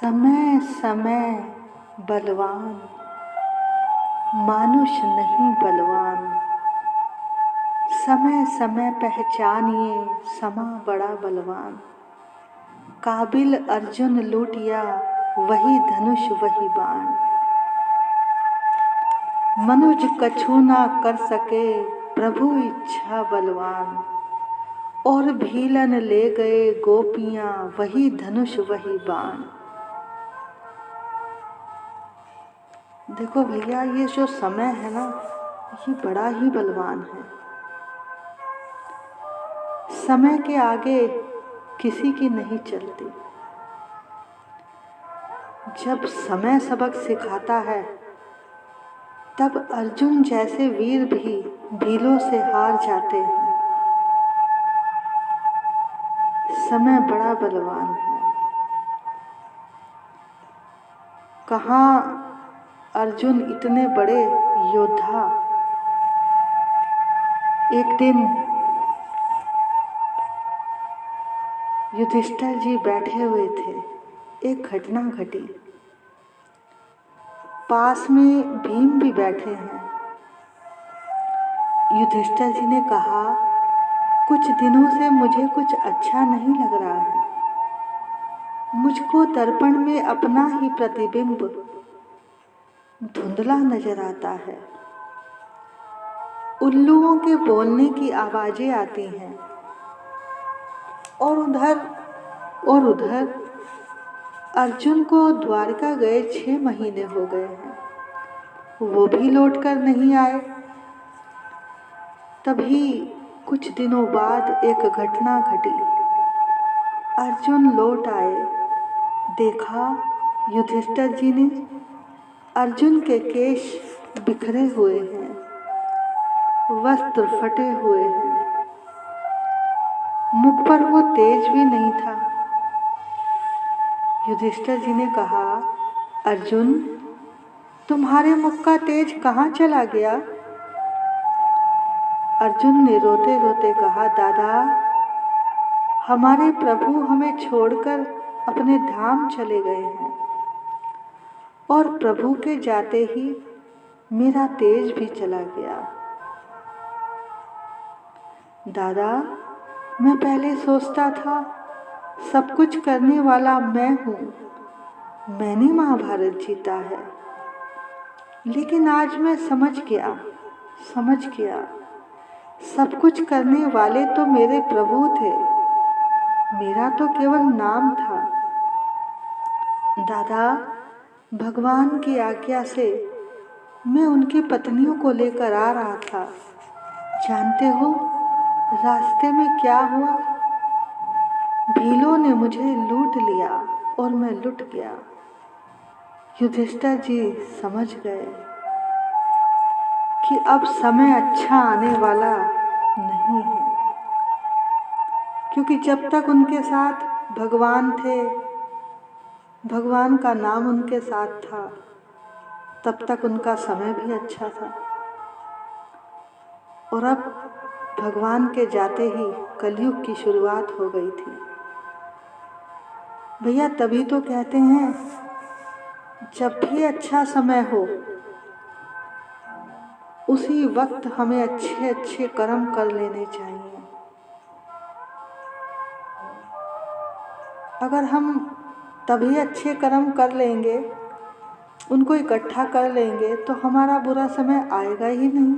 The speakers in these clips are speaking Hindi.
समय समय बलवान, मानुष नहीं बलवान। समय समय पहचानिए, समा बड़ा बलवान। काबिल अर्जुन लूटिया, वही धनुष वही बाण। मनुज कछु ना कर सके, प्रभु इच्छा बलवान। और भीलन ले गए गोपियां, वही धनुष वही बाण। देखो भैया, ये जो समय है ना, ये बड़ा ही बलवान है। समय के आगे किसी की नहीं चलती। जब समय सबक सिखाता है, तब अर्जुन जैसे वीर भी भीलों से हार जाते हैं। समय बड़ा बलवान है। कहाँ अर्जुन इतने बड़े योद्धा, एक दिन युधिष्ठिर जी बैठे हुए थे। एक घटना घटी। पास में भीम भी बैठे हैं। युधिष्ठिर जी ने कहा, कुछ दिनों से मुझे कुछ अच्छा नहीं लग रहा है। मुझको दर्पण में अपना ही प्रतिबिंब धुंधला नजर आता है। उल्लुओं के बोलने की आवाजें आती हैं और उधर अर्जुन को द्वारका गए 6 महीने हो गए हैं, वो भी लौट कर नहीं आए। तभी कुछ दिनों बाद एक घटना घटी। अर्जुन लौट आए। देखा, युधिष्ठिर जी ने अर्जुन के केश बिखरे हुए हैं, वस्त्र फटे हुए हैं, मुख पर वो तेज भी नहीं था। युधिष्ठिर जी ने कहा, अर्जुन, तुम्हारे मुख का तेज कहाँ चला गया? अर्जुन ने रोते रोते कहा, दादा, हमारे प्रभु हमें छोड़कर अपने धाम चले गए हैं और प्रभु के जाते ही मेरा तेज भी चला गया। दादा, मैं पहले सोचता था सब कुछ करने वाला मैं हूँ, मैंने महाभारत जीता है, लेकिन आज मैं समझ गया सब कुछ करने वाले तो मेरे प्रभु थे, मेरा तो केवल नाम था। दादा, भगवान की आज्ञा से मैं उनकी पत्नियों को लेकर आ रहा था। जानते हो रास्ते में क्या हुआ? भीलों ने मुझे लूट लिया और मैं लुट गया। युधिष्ठिर जी समझ गए कि अब समय अच्छा आने वाला नहीं है, क्योंकि जब तक उनके साथ भगवान थे, भगवान का नाम उनके साथ था, तब तक उनका समय भी अच्छा था। और अब भगवान के जाते ही कलयुग की शुरुआत हो गई थी। भैया, तभी तो कहते हैं जब भी अच्छा समय हो, उसी वक्त हमें अच्छे अच्छे कर्म कर लेने चाहिए। अगर हम तभी अच्छे कर्म कर लेंगे, उनको इकट्ठा कर लेंगे, तो हमारा बुरा समय आएगा ही नहीं।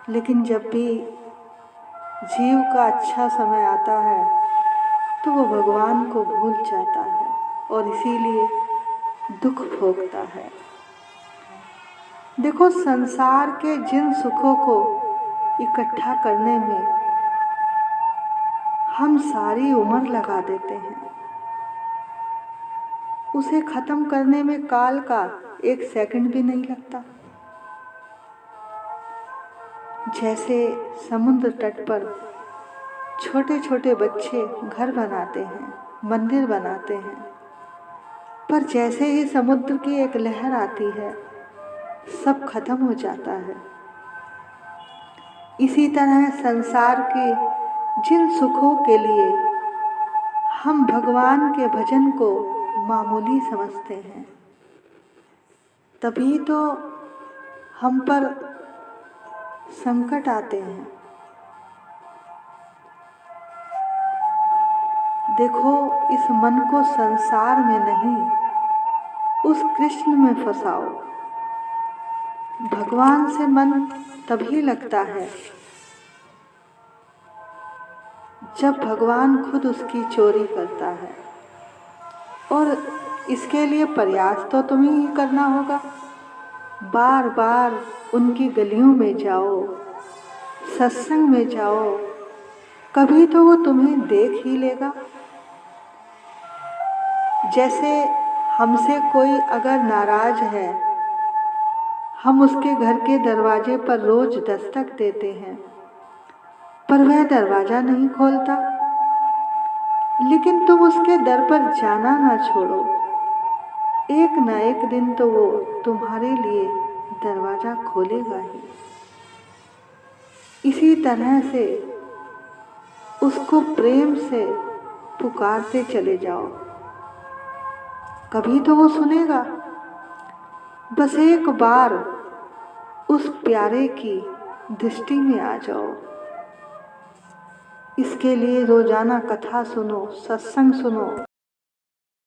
लेकिन जब भी जीव का अच्छा समय आता है, तो वो भगवान को भूल जाता है और इसीलिए दुख भोगता है। देखो, संसार के जिन सुखों को इकट्ठा करने में हम सारी उम्र लगा देते हैं, उसे खत्म करने में काल का 1 सेकंड भी नहीं लगता। जैसे समुद्र तट पर छोटे छोटे बच्चे घर बनाते हैं, मंदिर बनाते हैं, पर जैसे ही समुद्र की एक लहर आती है, सब खत्म हो जाता है। इसी तरह संसार के जिन सुखों के लिए हम भगवान के भजन को मामूली समझते हैं। तभी तो हम पर संकट आते हैं। देखो, इस मन को संसार में नहीं, उस कृष्ण में फंसाओ। भगवान से मन तभी लगता है जब भगवान खुद उसकी चोरी करता है। और इसके लिए प्रयास तो तुम्हें ही करना होगा। बार बार उनकी गलियों में जाओ, सत्संग में जाओ, कभी तो वो तुम्हें देख ही लेगा। जैसे हमसे कोई अगर नाराज है, हम उसके घर के दरवाजे पर रोज दस्तक देते हैं, पर वह दरवाजा नहीं खोलता। लेकिन तुम उसके दर पर जाना ना छोड़ो, एक ना एक दिन तो वो तुम्हारे लिए दरवाजा खोलेगा ही। इसी तरह से उसको प्रेम से पुकारते चले जाओ, कभी तो वो सुनेगा। बस एक बार उस प्यारे की दृष्टि में आ जाओ। इसके लिए रोजाना कथा सुनो, सत्संग सुनो,